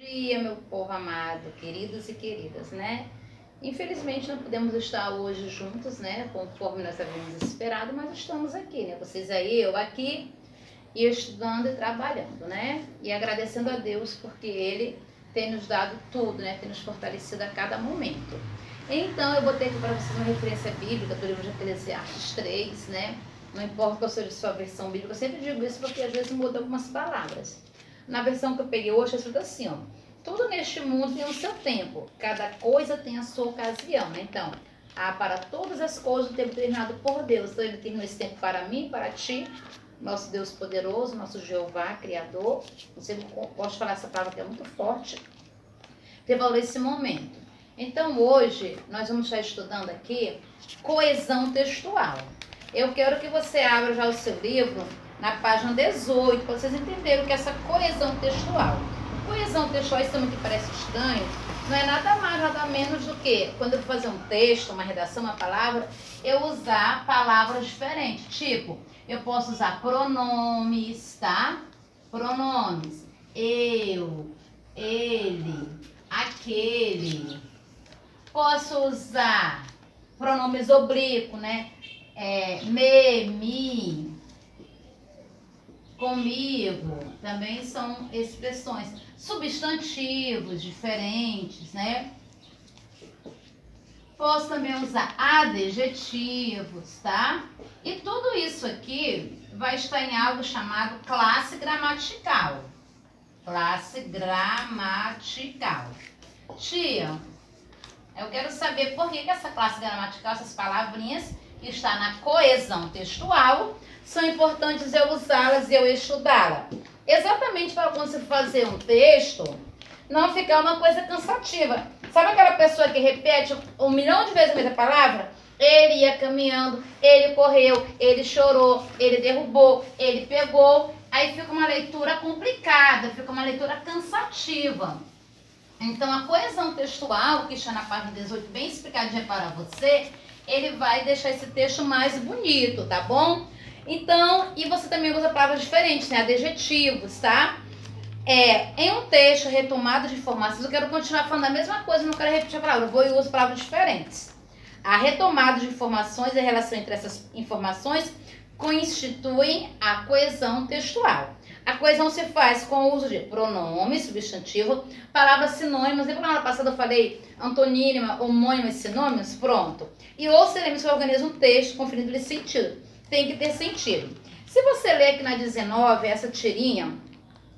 Dia, meu povo amado, queridos e queridas, né? Infelizmente não podemos estar hoje juntos, né? Conforme nós havíamos esperado, mas estamos aqui, né? Vocês aí, eu aqui, e estudando e trabalhando, né? E agradecendo a Deus porque Ele tem nos dado tudo, né? Tem nos fortalecido a cada momento. Então eu botei aqui para vocês uma referência bíblica do livro de Eclesiastes 3, né? Não importa qual seja a sua versão bíblica, eu sempre digo isso porque às vezes muda algumas palavras. Na versão que eu peguei hoje, é escrito assim, ó. Tudo neste mundo tem o seu tempo, cada coisa tem a sua ocasião. Então, há para todas as coisas um tempo determinado por Deus. Então, Ele tem esse tempo para mim, para ti, nosso Deus poderoso, nosso Jeová, Criador. Eu sempre gosto de falar essa palavra que é muito forte. Ter valor esse momento. Então, hoje, nós vamos estar estudando aqui coesão textual. Eu quero que você abra já o seu livro na página 18, para vocês entenderem o que é essa coesão textual. Coesão textual, isso também que parece estranho, não é nada mais, nada menos do que, quando eu vou fazer um texto, uma redação, uma palavra, eu usar palavras diferentes. Tipo, eu posso usar pronomes, tá? Pronomes. Eu, ele, aquele. Posso usar pronomes oblíquos, né? Me, comigo, também são expressões. Substantivos diferentes, né? Posso também usar adjetivos, tá? E tudo isso aqui vai estar em algo chamado classe gramatical. Classe gramatical. Tia, eu quero saber por que essa classe gramatical, essas palavrinhas que está na coesão textual, são importantes eu usá-las e eu estudá-la. Exatamente para quando você fazer um texto, não ficar uma coisa cansativa. Sabe aquela pessoa que repete 1 milhão de vezes a mesma palavra? Ele ia caminhando, ele correu, ele chorou, ele derrubou, ele pegou. Aí fica uma leitura complicada, fica uma leitura cansativa. Então, a coesão textual, que está na página 18, bem explicadinha para você, ele vai deixar esse texto mais bonito, tá bom? Então, e você também usa palavras diferentes, né? Adjetivos, tá? Em um texto retomado de informações, eu quero continuar falando a mesma coisa, não quero repetir a palavra, eu vou e uso palavras diferentes. A retomada de informações e a relação entre essas informações constituem a coesão textual. A coesão se faz com o uso de pronomes, substantivo, palavras sinônimas. Lembra que na aula passada eu falei antonínima, homônima e sinônimos? Pronto. E outros elementos que organizam um texto, conferindo-lhe sentido. Tem que ter sentido. Se você ler aqui na 19, essa tirinha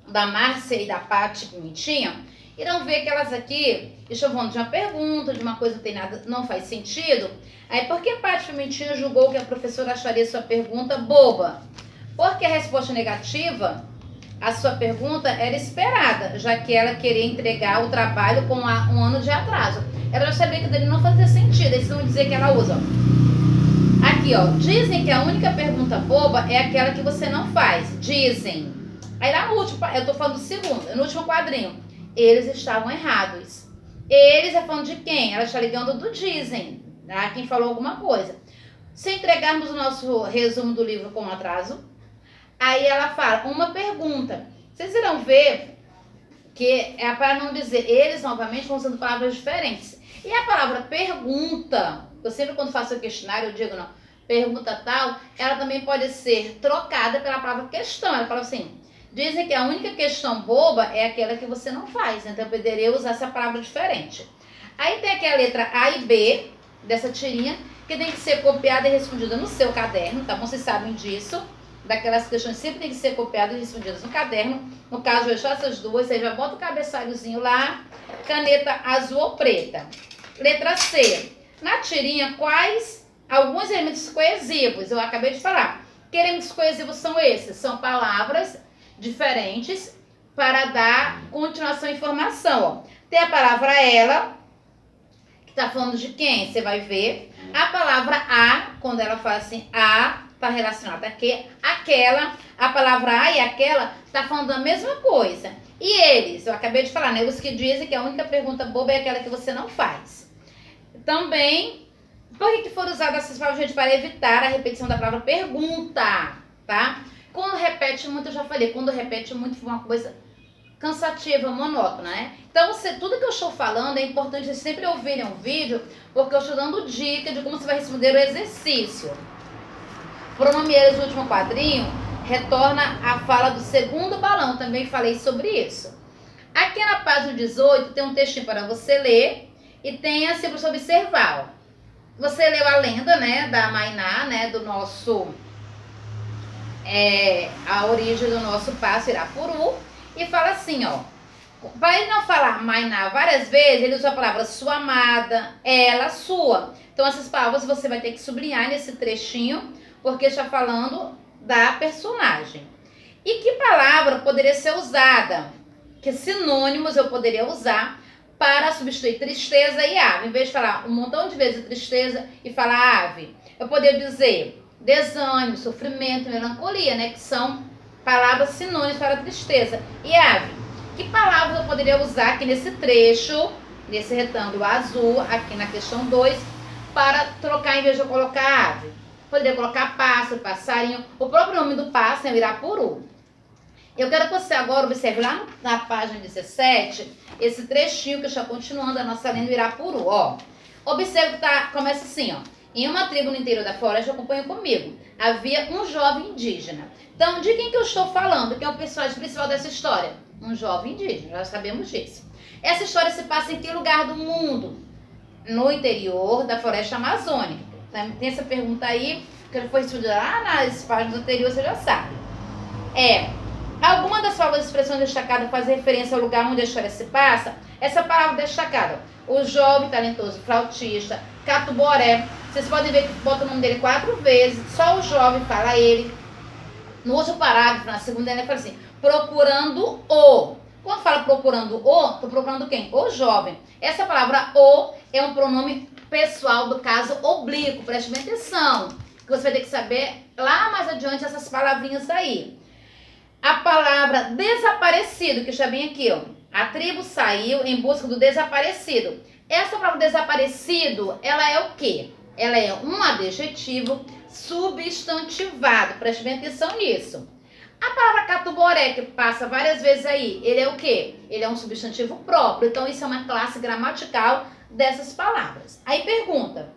da Márcia e da Paty Pimentinha, irão ver que elas aqui estão falando de uma pergunta, de uma coisa que não tem nada, não faz sentido. Aí, por que Paty Pimentinha julgou que a professora acharia sua pergunta boba? Porque a resposta negativa, a sua pergunta era esperada, já que ela queria entregar o trabalho com um ano de atraso. Ela já sabia que dele não fazia sentido, eles vão dizer que ela usa. Aqui, ó, dizem que a única pergunta boba é aquela que você não faz. Dizem. Aí lá no último, eu tô falando do segundo, no último quadrinho, eles estavam errados. Eles é falando de quem? Ela está ligando do dizem, tá? Quem falou alguma coisa. Se entregarmos o nosso resumo do livro com atraso, aí ela fala uma pergunta. Vocês irão ver que é para não dizer eles novamente vão usando palavras diferentes. E a palavra pergunta, eu sempre quando faço o questionário eu digo não, pergunta tal, ela também pode ser trocada pela palavra questão. Ela fala assim, dizem que a única questão boba é aquela que você não faz, então eu poderia usar essa palavra diferente. Aí tem aqui a letra A e B dessa tirinha, que tem que ser copiada e respondida no seu caderno, tá bom? Vocês sabem disso. Daquelas questões sempre tem que ser copiadas e respondidas no caderno. No caso, eu só essas duas, você já bota o cabeçalhozinho lá, caneta azul ou preta. Letra C. Na tirinha, quais alguns elementos coesivos? Eu acabei de falar. Que elementos coesivos são esses? São palavras diferentes para dar continuação à informação. Ó. Tem a palavra ela, que está falando de quem? Você vai ver. A palavra a, quando ela fala assim, a, está relacionada a que, aquela, a palavra a e aquela está falando da mesma coisa. E eles, eu acabei de falar, né? Os que dizem que a única pergunta boba é aquela que você não faz. Também, por que foram usadas essas palavras, gente? Para evitar a repetição da palavra pergunta, tá? Quando repete muito, eu já falei, quando repete muito foi uma coisa cansativa, monótona, né? Então, tudo que eu estou falando é importante vocês sempre ouvirem um vídeo, porque eu estou dando dica de como você vai responder o exercício. Pronome eles, o último quadrinho, retorna a fala do segundo balão, também falei sobre isso. Aqui na página 18 tem um textinho para você ler e tem assim para você observar. Ó. Você leu a lenda, né, da Mainá, né, do nosso, a origem do nosso pássaro Irapuru, e fala assim, ó, para ele não falar Mainá várias vezes, ele usa a palavra sua amada, ela, sua. Então essas palavras você vai ter que sublinhar nesse trechinho, porque está falando da personagem. E que palavra poderia ser usada? Que sinônimos eu poderia usar para substituir tristeza e ave? Em vez de falar um montão de vezes tristeza e falar ave, eu poderia dizer desânimo, sofrimento, melancolia, né? Que são palavras sinônimos para tristeza. E ave, que palavra eu poderia usar aqui nesse trecho, nesse retângulo azul, aqui na questão 2, para trocar em vez de eu colocar ave? Poderia colocar pássaro, passarinho, o próprio nome do pássaro é o Irapuru. Eu quero que você agora observe lá na página 17, esse trechinho que está continuando a nossa lenda do Irapuru, ó. Observe que começa assim, ó. Em uma tribo no interior da floresta, acompanha comigo, havia um jovem indígena. Então, de quem que eu estou falando? Quem é o personagem principal dessa história? Um jovem indígena, já sabemos disso. Essa história se passa em que lugar do mundo? No interior da floresta amazônica. Tem essa pergunta aí, que foi estudada lá nas páginas anteriores, você já sabe. Alguma das palavras de expressão destacada faz referência ao lugar onde a história se passa? Essa palavra destacada, o jovem talentoso flautista, Catuboré, vocês podem ver que bota o nome dele 4 vezes, só o jovem fala ele. No outro parágrafo, na segunda, ele fala assim, procurando o. Quando fala procurando o, estou procurando quem? O jovem. Essa palavra o é um pronome pessoal do caso oblíquo, preste bem atenção, que você vai ter que saber lá mais adiante essas palavrinhas aí. A palavra desaparecido, que está bem aqui, ó. A tribo saiu em busca do desaparecido. Essa palavra desaparecido, ela é o quê? Ela é um adjetivo substantivado, preste bem atenção nisso. A palavra catuboré, que passa várias vezes aí, ele é o quê? Ele é um substantivo próprio, então isso é uma classe gramatical dessas palavras. Aí pergunta,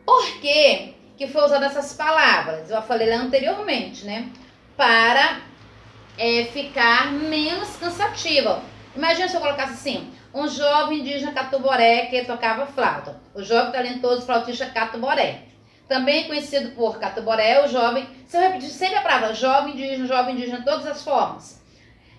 por que foi usada essas palavras? Eu falei lá anteriormente, né? Para ficar menos cansativa. Imagina se eu colocasse assim, um jovem indígena catuboré que tocava flauta. O jovem talentoso flautista Catuboré. Também conhecido por Catuboré, o jovem, se eu repetir sempre a palavra jovem indígena, todas as formas,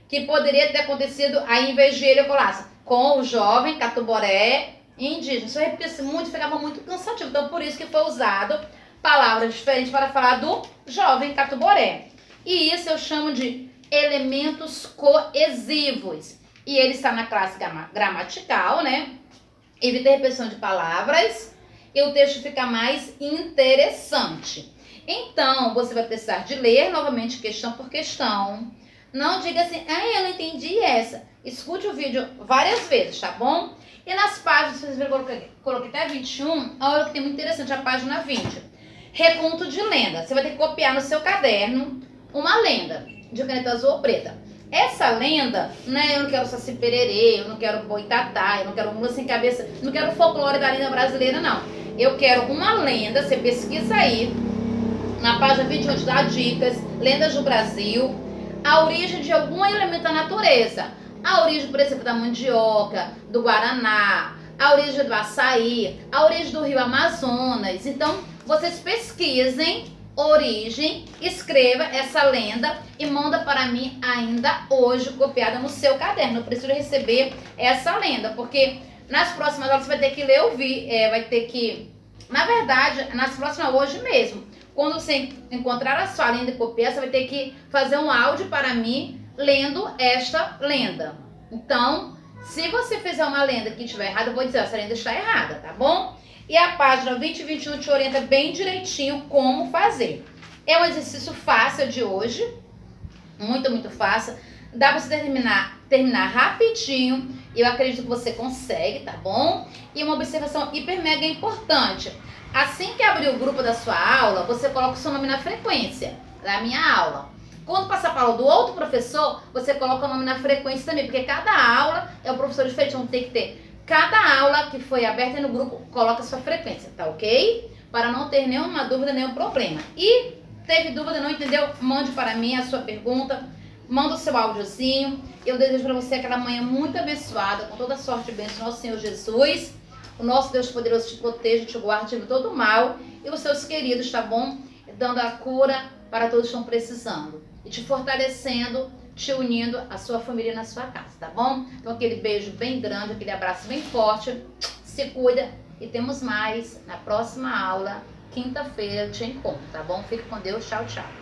que poderia ter acontecido, aí em vez de ele eu colasse com o jovem Catuboré indígena. Se eu repetisse muito, ficava muito cansativo. Então, por isso que foi usado palavras diferentes para falar do jovem Catuboré. E isso eu chamo de elementos coesivos. E ele está na classe gramatical, né? Evita a repetição de palavras e o texto fica mais interessante. Então, você vai precisar de ler novamente questão por questão. Não diga assim, eu não entendi essa. Escute o vídeo várias vezes, tá bom? E nas páginas, vocês viram, coloquei até 21, olha que tem muito interessante, a página 20. Reconto de lenda. Você vai ter que copiar no seu caderno uma lenda de caneta azul ou preta. Essa lenda, né, eu não quero Saci Pererê, eu não quero Boitatá, eu não quero Mula Sem Cabeça, não quero o folclore da lenda brasileira, não. Eu quero uma lenda, você pesquisa aí, na página 28 dá dicas, lendas do Brasil, a origem de algum elemento da natureza. A origem, por exemplo, da mandioca, do guaraná, a origem do açaí, a origem do rio Amazonas. Então, vocês pesquisem origem, escreva essa lenda e manda para mim ainda hoje, copiada no seu caderno. Eu preciso receber essa lenda, porque nas próximas aulas você vai ter que ler ouvir, vai ter que, na verdade, nas próximas hoje mesmo, quando você encontrar a sua lenda e copiar, você vai ter que fazer um áudio para mim lendo esta lenda. Então, se você fizer uma lenda que estiver errada, eu vou dizer, essa lenda está errada, tá bom? E a página 20 e 21 te orienta bem direitinho como fazer. É um exercício fácil de hoje, muito, muito fácil. Dá para você terminar rapidinho. Eu acredito que você consegue, tá bom? E uma observação hiper mega importante. Assim que abrir o grupo da sua aula, você coloca o seu nome na frequência da minha aula. Quando passar para aula do outro professor, você coloca o nome na frequência também, porque cada aula é um professor diferente, então tem que ter. Cada aula que foi aberta no grupo, coloca a sua frequência, tá ok? Para não ter nenhuma dúvida, nenhum problema. E teve dúvida, não entendeu? Mande para mim a sua pergunta, manda o seu áudiozinho. Eu desejo para você aquela manhã muito abençoada, com toda a sorte e bênção do nosso Senhor Jesus. O nosso Deus poderoso te proteja, te guarde de todo o mal. E os seus queridos, tá bom? Dando a cura para todos que estão precisando. E te fortalecendo, te unindo à sua família e na sua casa, tá bom? Então aquele beijo bem grande, aquele abraço bem forte. Se cuida e temos mais na próxima aula, quinta-feira, te encontro, tá bom? Fique com Deus, tchau, tchau.